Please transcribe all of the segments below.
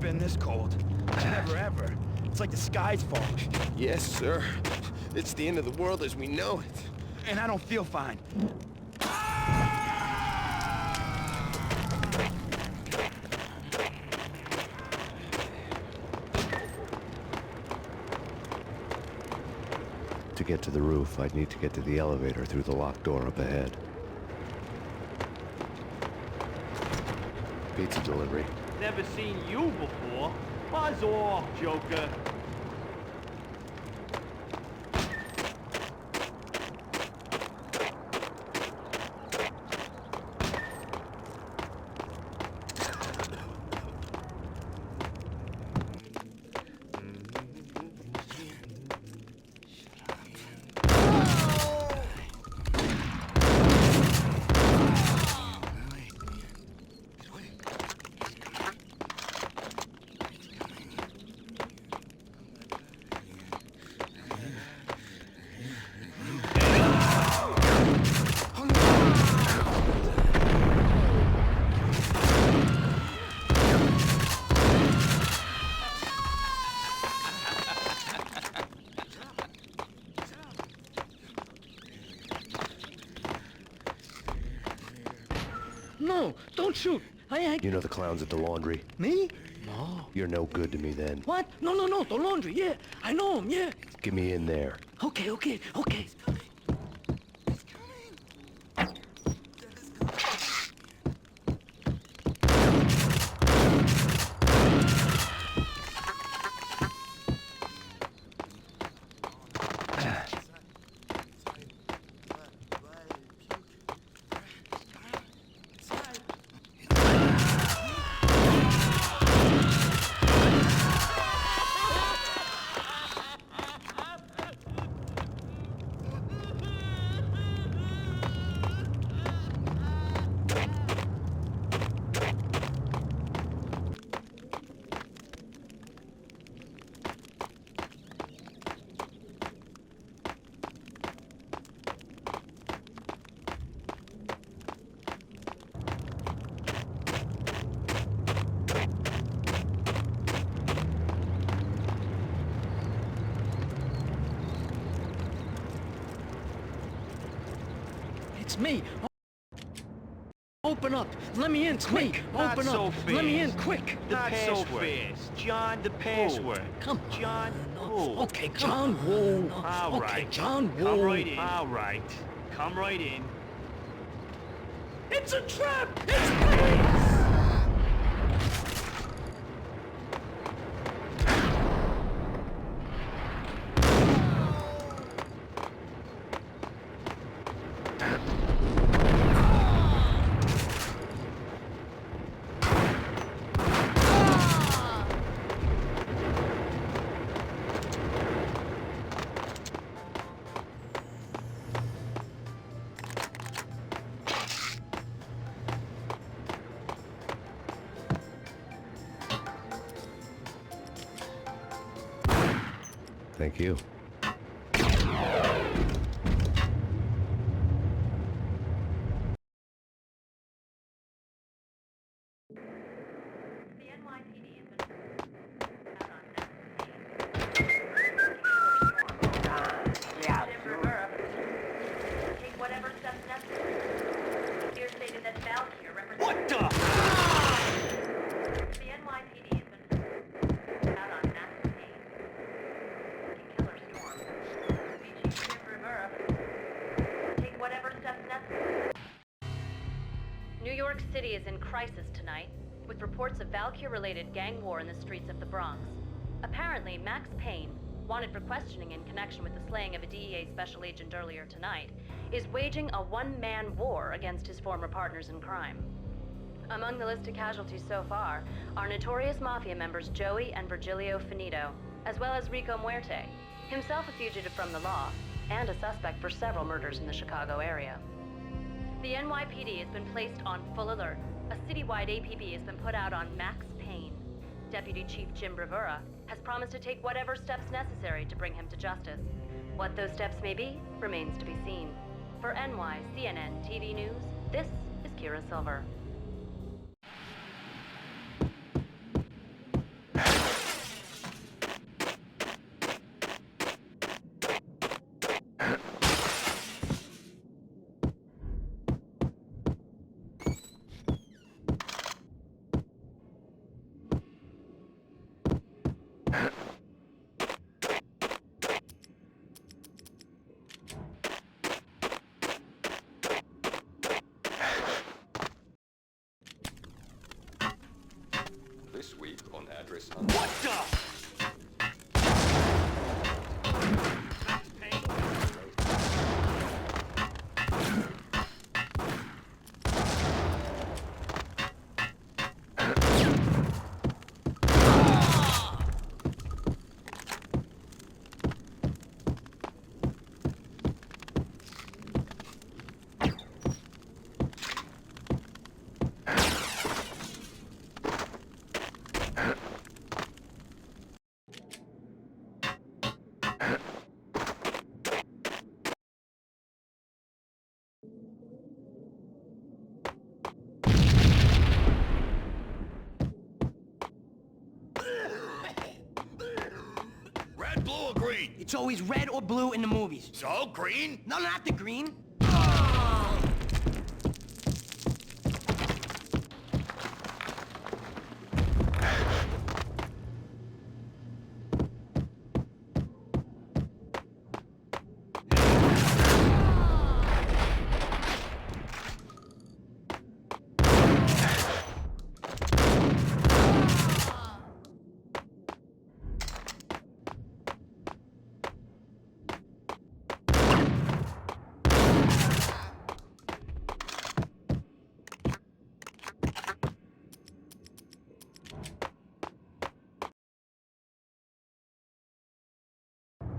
been this cold. Never ever. It's like the sky's falling. Yes, sir. It's the end of the world as we know it. And I don't feel fine. To get to the roof, I'd need to get to the elevator through the locked door up ahead. Pizza delivery. Never seen you before. Buzz off, Joker. No, don't shoot. You know the clowns at the laundry? Me? No. You're no good to me then. What? No, the laundry, yeah. I know him, yeah. Get me in there. Okay. It's me. Open up. Let me in, quick. Open up. Let me in, quick. The password. John, the password. Come on. John, Okay, John Woo. All right. Okay, John Woo. Come right in. All right. Come right in. It's a trap! It's me! Thank you. What the? The NYPD has been out on massive Payne. Killer storm. Chief Jim Rivera. Take whatever steps necessary. New York City is in crisis tonight, with reports of Valkyrie-related gang war in the streets of the Bronx. Apparently, Max Payne, wanted for questioning in connection with the slaying of a DEA special agent earlier tonight, is waging a one-man war against his former partners in crime. Among the list of casualties so far are notorious mafia members Joey and Virgilio Finito, as well as Rico Muerte, himself a fugitive from the law, and a suspect for several murders in the Chicago area. The NYPD has been placed on full alert. A citywide APB has been put out on Max Payne. Deputy Chief Jim Bravura has promised to take whatever steps necessary to bring him to justice. What those steps may be remains to be seen. For NYCNN TV News, this is Kira Silver. What the? Red, blue, or green? It's always red or blue in the movies. So, green? No, not the green.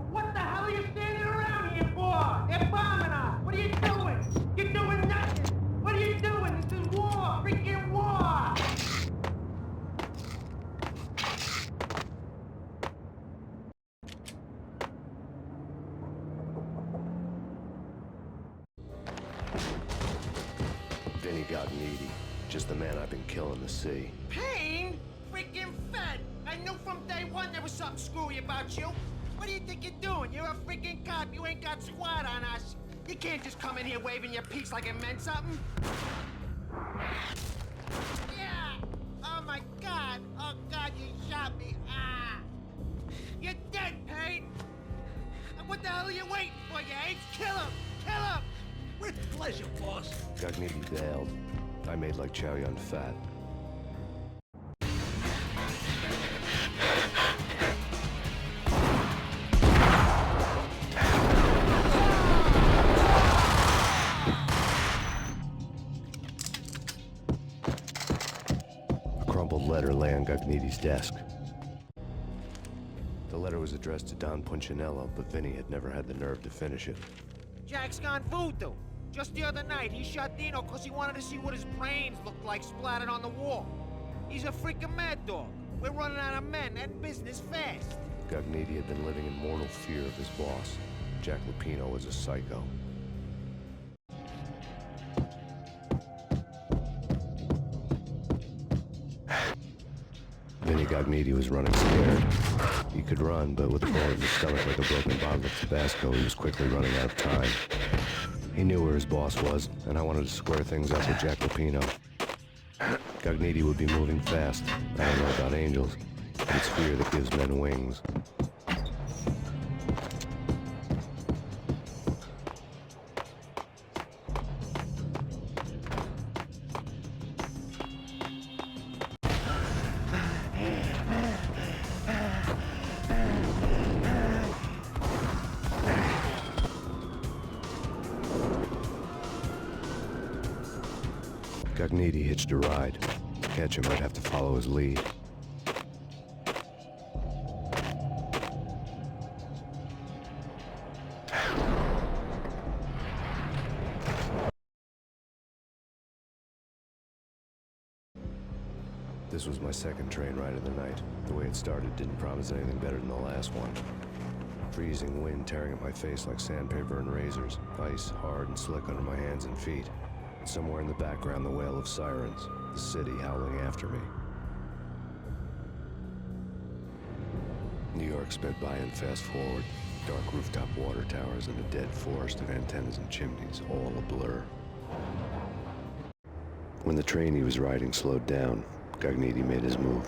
What the hell are you standing around here for? They're bombing us. What are you doing? You're doing nothing. What are you doing? This is war. Freaking war. Vinny got needy. Just the man I've been killing to see. Payne? Freaking fed! I knew from day one there was something screwy about you. What do you think you're doing? You're a freaking cop. You ain't got squad on us. You can't just come in here waving your piece like it meant something. Yeah! Oh my god! Oh god, you shot me! Ah! You're dead, Payne! What the hell are you waiting for, you apes? Kill him! Kill him! With pleasure, boss. Gugneedy bailed. I made like Chow Yun Fat. A crumpled letter lay on Gugneedy's desk. The letter was addressed to Don Punchinello, but Vinny had never had the nerve to finish it. Jack's gone voodoo. Just the other night, he shot Dino because he wanted to see what his brains looked like splattered on the wall. He's a freaking mad dog. We're running out of men and business fast. Gugneedy had been living in mortal fear of his boss. Jack Lupino was a psycho. Vinny Gugneedy was running scared. He could run, but with a bullet in his stomach like a broken bottle of Tabasco, he was quickly running out of time. He knew where his boss was, and I wanted to square things up with Jack Lupino. Gugneedy would be moving fast. I don't know about angels, but it's fear that gives men wings. Gugneedy hitched a ride. To catch him, I'd have to follow his lead. This was my second train ride of the night. The way it started didn't promise anything better than the last one. Freezing wind tearing at my face like sandpaper and razors. Ice hard and slick under my hands and feet. Somewhere in the background, the wail of sirens. The city howling after me. New York sped by in fast forward. Dark rooftop water towers and a dead forest of antennas and chimneys, all a blur. When the train he was riding slowed down, Gugneedy made his move.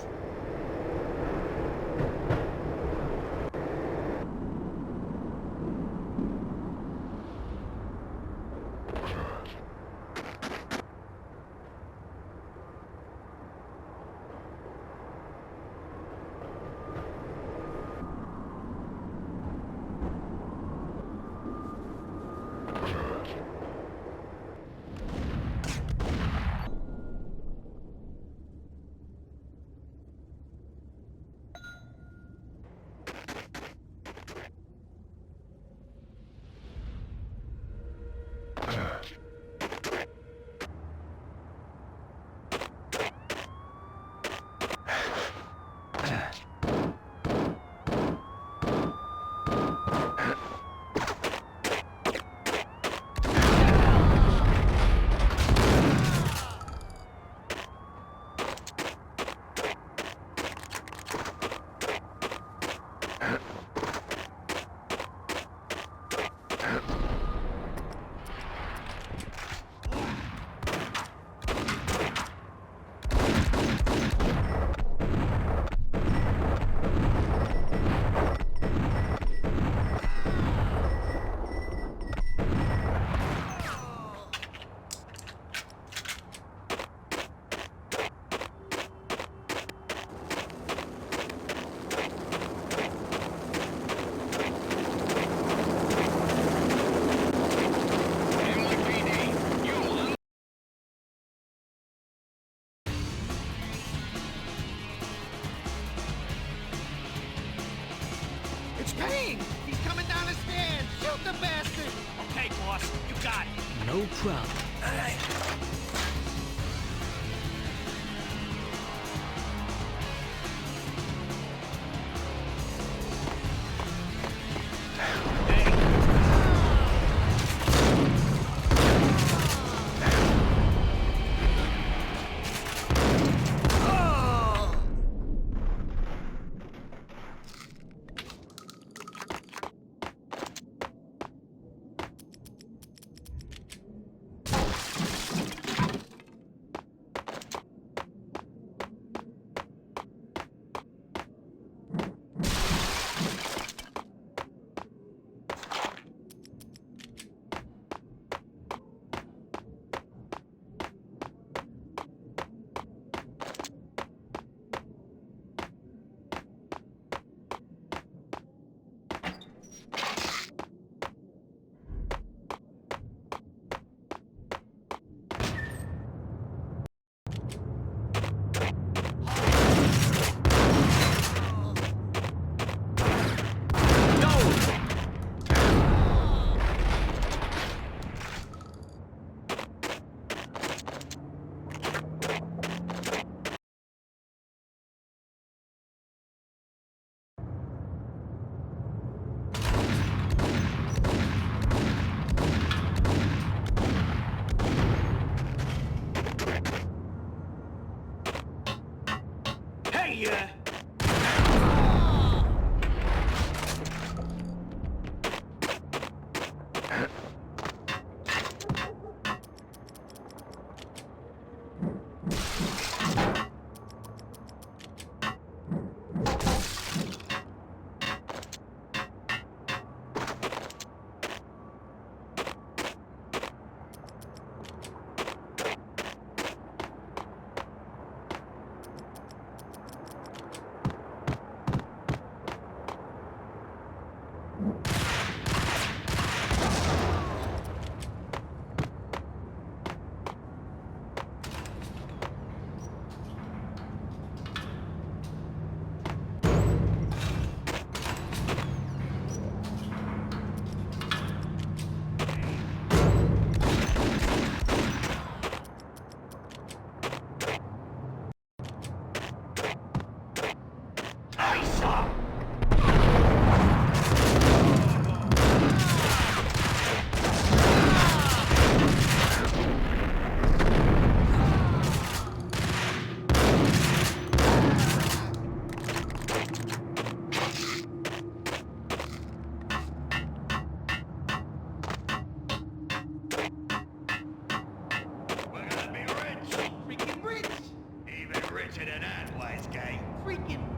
Payne! He's coming down the stairs! Shoot the bastard! Okay, boss, you got it. No problem. All right.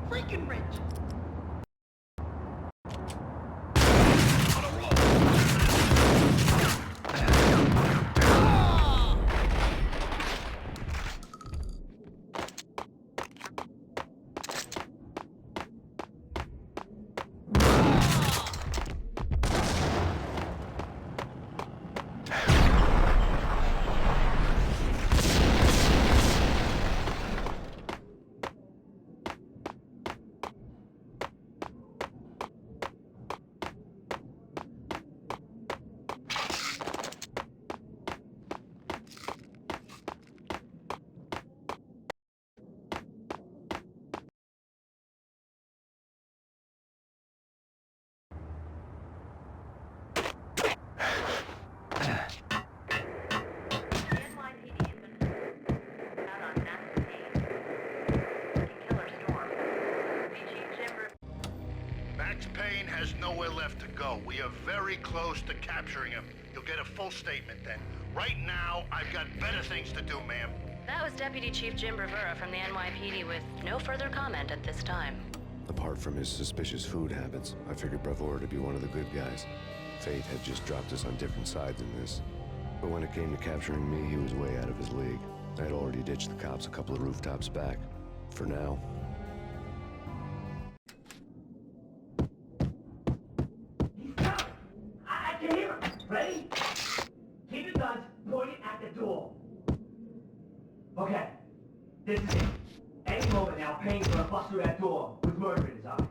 Freaking rich. Payne has nowhere left to go. We are very close to capturing him. You'll get a full statement then. Right now, I've got better things to do, ma'am. That was Deputy Chief Jim Rivera from the NYPD with no further comment at this time. Apart from his suspicious food habits, I figured Bravura to be one of the good guys. Fate had just dropped us on different sides in this. But when it came to capturing me, he was way out of his league. I had already ditched the cops a couple of rooftops back. For now. I can hear him. Ready? Keep your guns pointed at the door. Okay. This is it. Any moment now, Payne's gonna bust through that door with murder in his eye.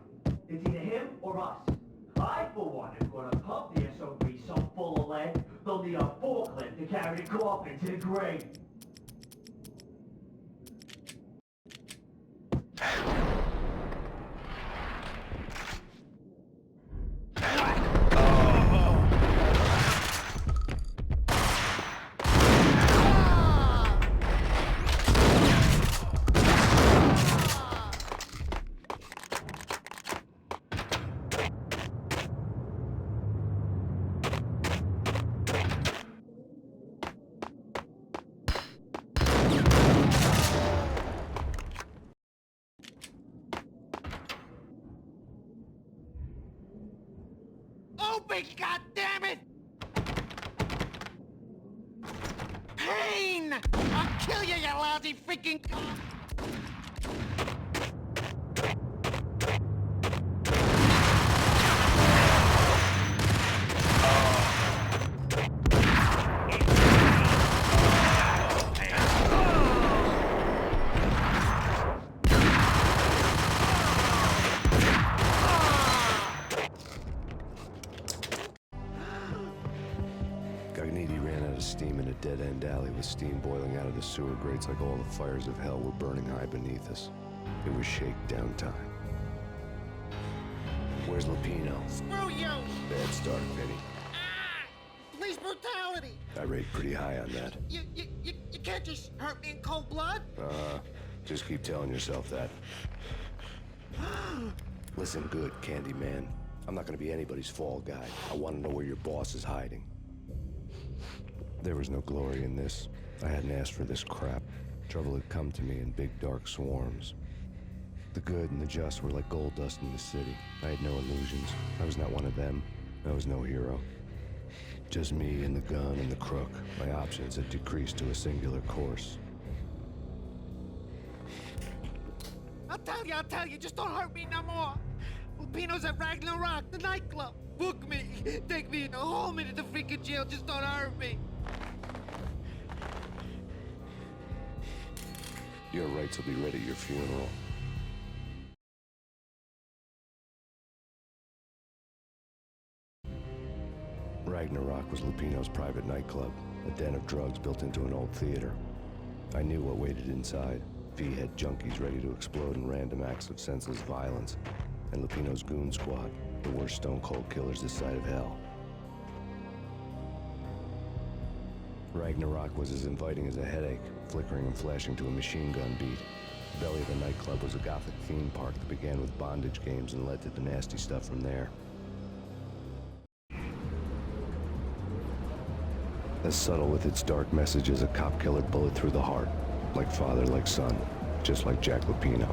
It's either him or us. need a forklift to carry the coffin to the grave. Open, goddammit! Payne! I'll kill you, you lousy freaking cop! Ran out of steam in a dead-end alley with steam boiling out of the sewer grates like all the fires of hell were burning high beneath us. It was shakedown time. Where's Lupino? Screw you! Bad start, Penny. Police brutality! I rate pretty high on that. You can't just hurt me in cold blood? Just keep telling yourself that. Listen good, Candyman. I'm not gonna be anybody's fall guy. I want to know where your boss is hiding. There was no glory in this. I hadn't asked for this crap. Trouble had come to me in big dark swarms. The good and the just were like gold dust in the city. I had no illusions. I was not one of them. I was no hero. Just me and the gun and the crook. My options had decreased to a singular course. I'll tell you, just don't hurt me no more. Lupino's at Ragna, the nightclub. Book me, take me in the whole minute to freaking jail, just don't hurt me. Your rights will be ready at your funeral. Ragnarok was Lupino's private nightclub, a den of drugs built into an old theater. I knew what waited inside. V-head junkies ready to explode in random acts of senseless violence, and Lupino's goon squad, the worst stone-cold killers this side of hell. Ragnarok was as inviting as a headache, flickering and flashing to a machine gun beat. The belly of the nightclub was a gothic theme park that began with bondage games and led to the nasty stuff from there. As subtle with its dark message as a cop-killer bullet through the heart. Like father, like son. Just like Jack Lupino.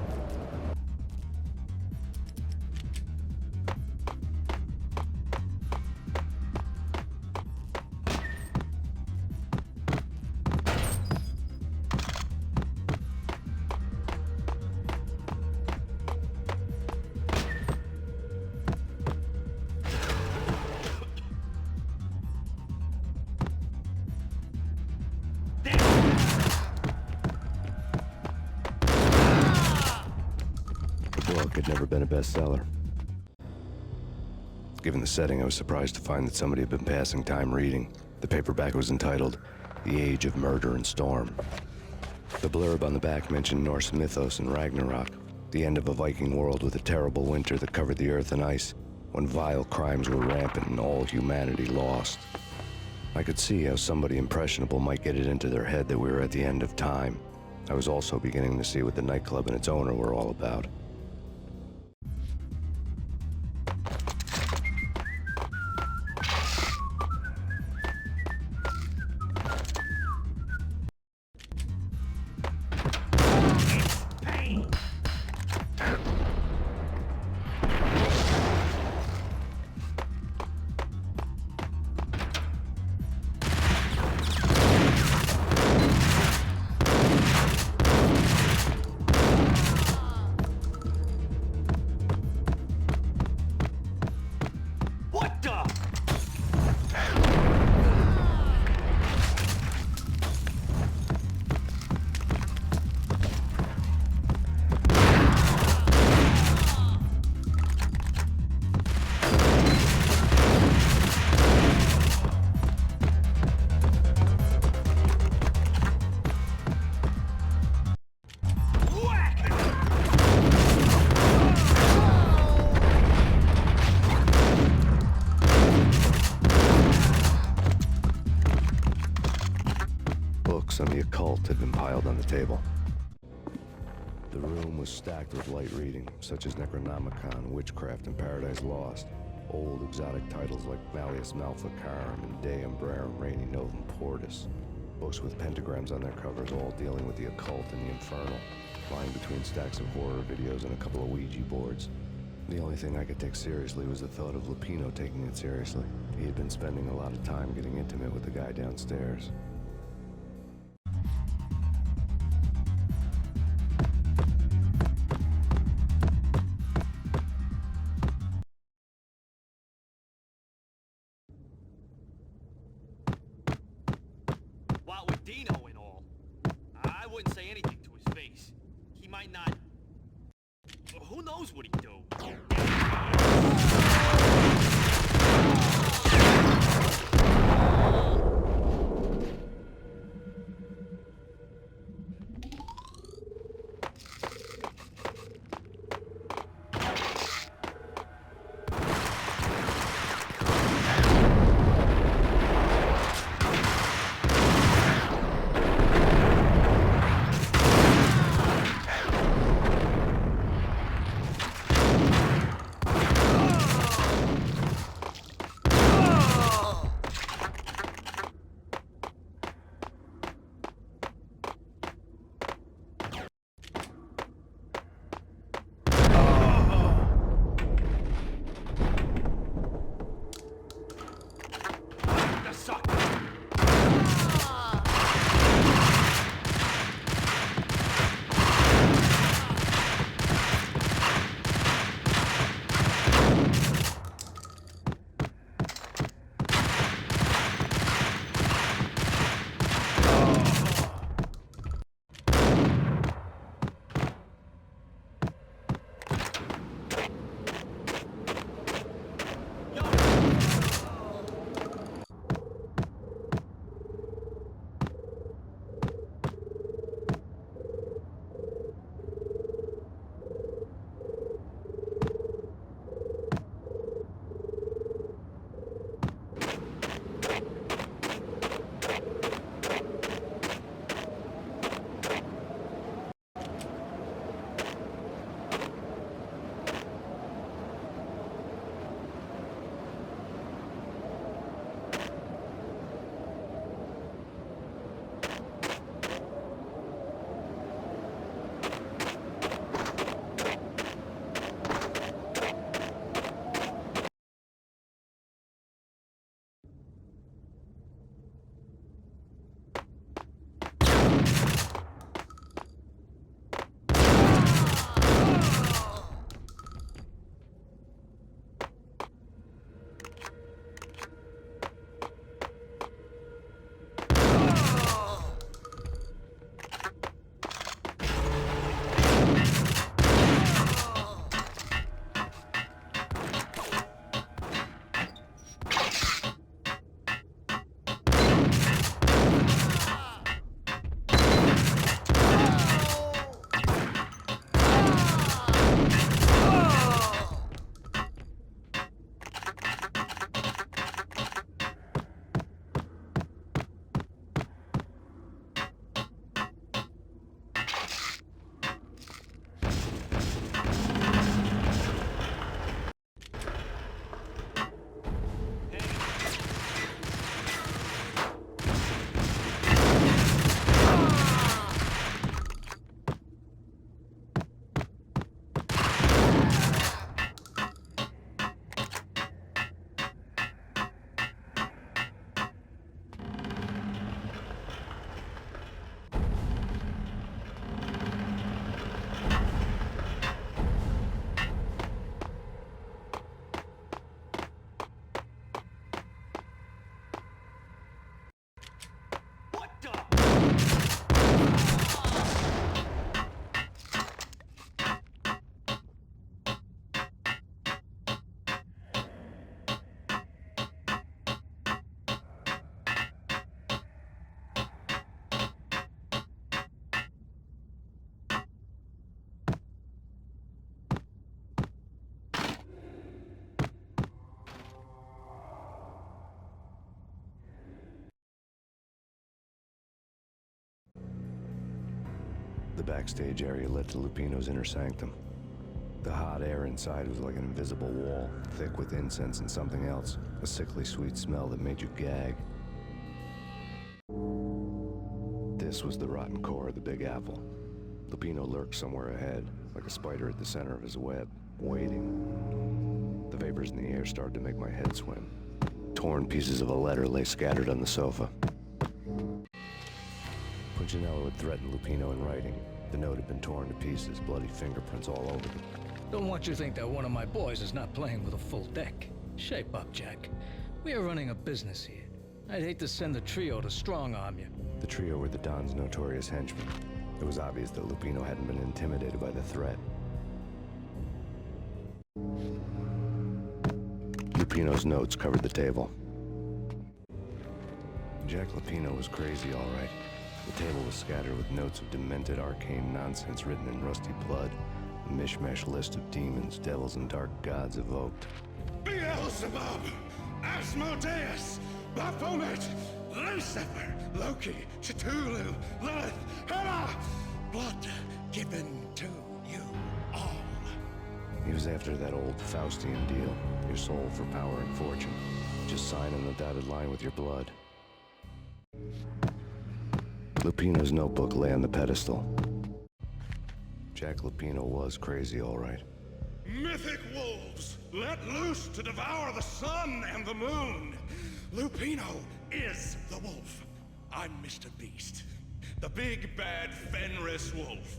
Had never been a bestseller. Given the setting, I was surprised to find that somebody had been passing time reading. The paperback was entitled, The Age of Murder and Storm. The blurb on the back mentioned Norse mythos and Ragnarok, the end of a Viking world with a terrible winter that covered the earth in ice, when vile crimes were rampant and all humanity lost. I could see how somebody impressionable might get it into their head that we were at the end of time. I was also beginning to see what the nightclub and its owner were all about. books on the occult had been piled on the table. The room was stacked with light reading, such as Necronomicon, Witchcraft, and Paradise Lost. Old exotic titles like Malleus Maleficarum and De Umbrarum Reini Novum Portus. Books with pentagrams on their covers, all dealing with the occult and the infernal, lying between stacks of horror videos and a couple of Ouija boards. The only thing I could take seriously was the thought of Lupino taking it seriously. He had been spending a lot of time getting intimate with the guy downstairs. What with Dino and all, I wouldn't say anything to his face. He might not... Who knows what he'd do? backstage area led to Lupino's inner sanctum. The hot air inside was like an invisible wall, thick with incense and something else, a sickly sweet smell that made you gag. This was the rotten core of the Big Apple. Lupino lurked somewhere ahead, like a spider at the center of his web, waiting. The vapors in the air started to make my head swim. Torn pieces of a letter lay scattered on the sofa. Punchinello had threatened Lupino in writing. The note had been torn to pieces, bloody fingerprints all over them. Don't want you to think that one of my boys is not playing with a full deck. Shape up, Jack. We are running a business here. I'd hate to send the trio to strong-arm you. The trio were the Don's notorious henchmen. It was obvious that Lupino hadn't been intimidated by the threat. Lupino's notes covered the table. Jack Lupino was crazy, all right. The table was scattered with notes of demented arcane nonsense written in rusty blood. A mishmash list of demons, devils, and dark gods evoked. Beelzebub, Asmodeus, Baphomet, Lucifer, Loki, Cthulhu, Lilith, Hela, blood given to you all. He was after that old Faustian deal, your soul for power and fortune. Just sign on the dotted line with your blood. Lupino's notebook lay on the pedestal. Jack Lupino was crazy, all right. Mythic wolves, let loose to devour the sun and the moon. Lupino is the wolf. I'm Mr. Beast, the big bad Fenris wolf.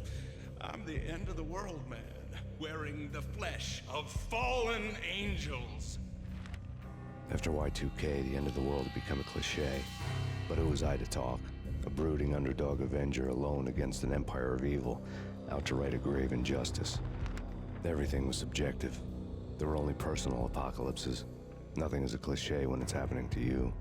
I'm the end of the world man, wearing the flesh of fallen angels. After Y2K, the end of the world had become a cliche. But who was I to talk? A brooding underdog avenger alone against an empire of evil, out to right a grave injustice. Everything was subjective. There were only personal apocalypses. Nothing is a cliche when it's happening to you.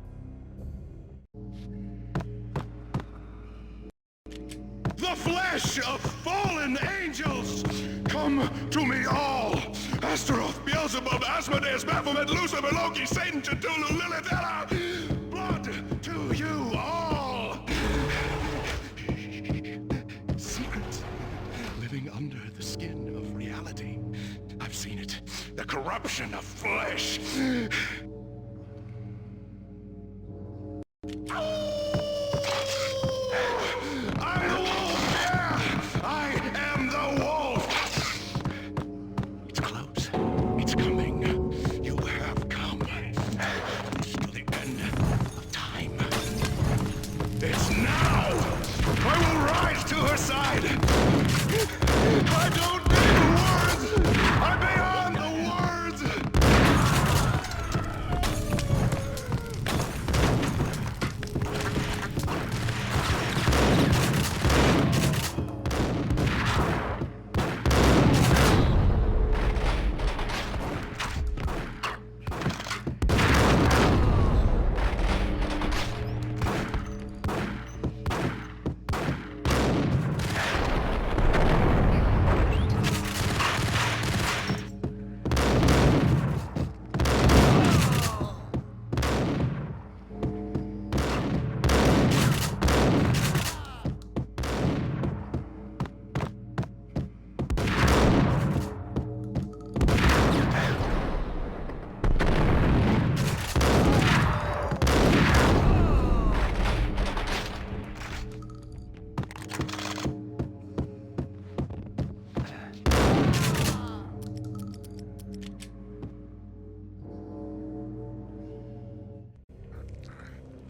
The flesh of fallen angels! Come to me all! Astaroth, Beelzebub, Asmodeus, Baphomet, Lucifer, Loki, Satan, Cthulhu, Lilith, Hela! Blood to you all! Secret. Living under the skin of reality. I've seen it. The corruption of flesh. I'm the wolf! Yeah! I am the wolf! It's close. It's coming. You have come to the end of time. It's now! I will rise to her side! I don't need words! I'm beyond the words!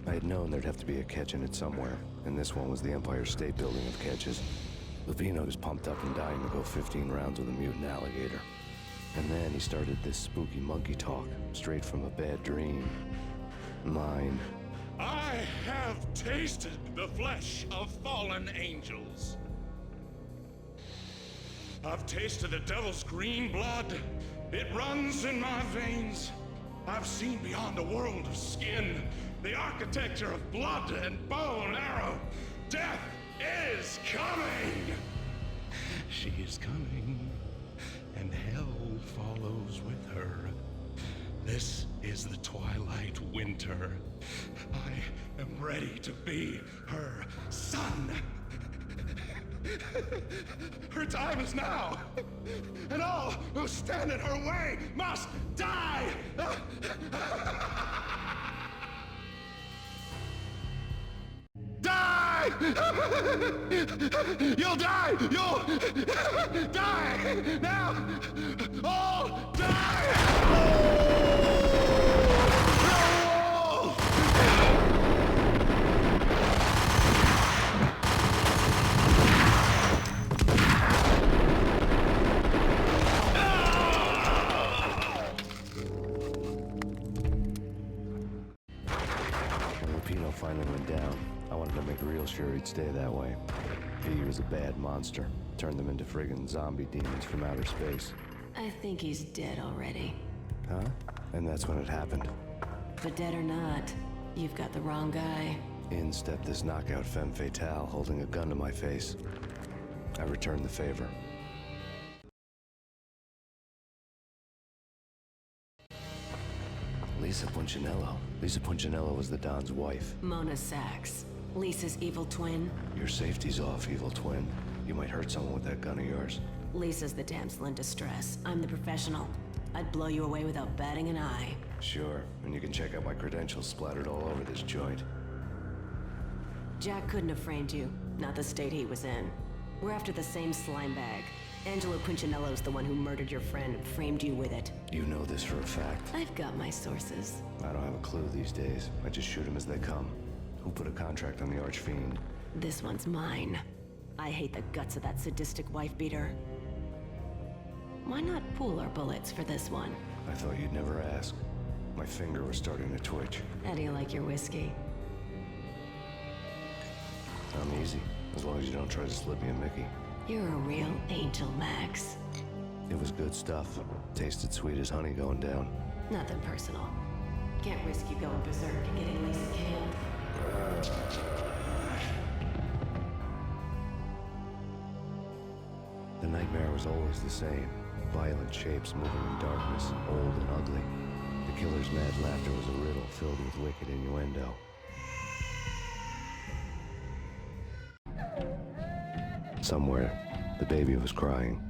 I had known there'd have to be a catch in it somewhere, and this one was the Empire State Building of catches. Lupino was pumped up and dying to go 15 rounds with a mutant alligator. And then he started this spooky monkey talk, straight from a bad dream. Mine. I have tasted the flesh of fallen angels. I've tasted the devil's green blood. It runs in my veins. I've seen beyond a world of skin, the architecture of blood and bow and arrow. Death is coming! She is coming, and hell follows with her. This is the twilight winter. I am ready to be her son. Her time is now. And all who stand in her way must die! Die! You'll die! You'll die! Now! All die! When Rapino finally went down, I wanted to make real sure he'd stay that way. He was a bad monster. Turned them into friggin' zombie demons from outer space. I think he's dead already. Huh? And that's when it happened. But dead or not, you've got the wrong guy. In stepped this knockout femme fatale holding a gun to my face. I returned the favor. Lisa Punchinello. Lisa Punchinello was the Don's wife. Mona Sachs. Lisa's evil twin. Your safety's off, evil twin. You might hurt someone with that gun of yours. Lisa's the damsel in distress. I'm the professional. I'd blow you away without batting an eye. Sure, and you can check out my credentials splattered all over this joint. Jack couldn't have framed you. Not the state he was in. We're after the same slime bag. Angelo Punchinello's the one who murdered your friend and framed you with it. You know this for a fact. I've got my sources. I don't have a clue these days. I just shoot them as they come. Who put a contract on the Archfiend? This one's mine. I hate the guts of that sadistic wife-beater. Why not pool our bullets for this one? I thought you'd never ask. My finger was starting to twitch. How do you like your whiskey? I'm easy, as long as you don't try to slip me a Mickey. You're a real angel, Max. It was good stuff. Tasted sweet as honey going down. Nothing personal. Can't risk you going berserk and getting Lisa killed. The nightmare was always the same. Violent shapes moving in darkness, old and ugly. The killer's mad laughter was a riddle filled with wicked innuendo. Somewhere, the baby was crying.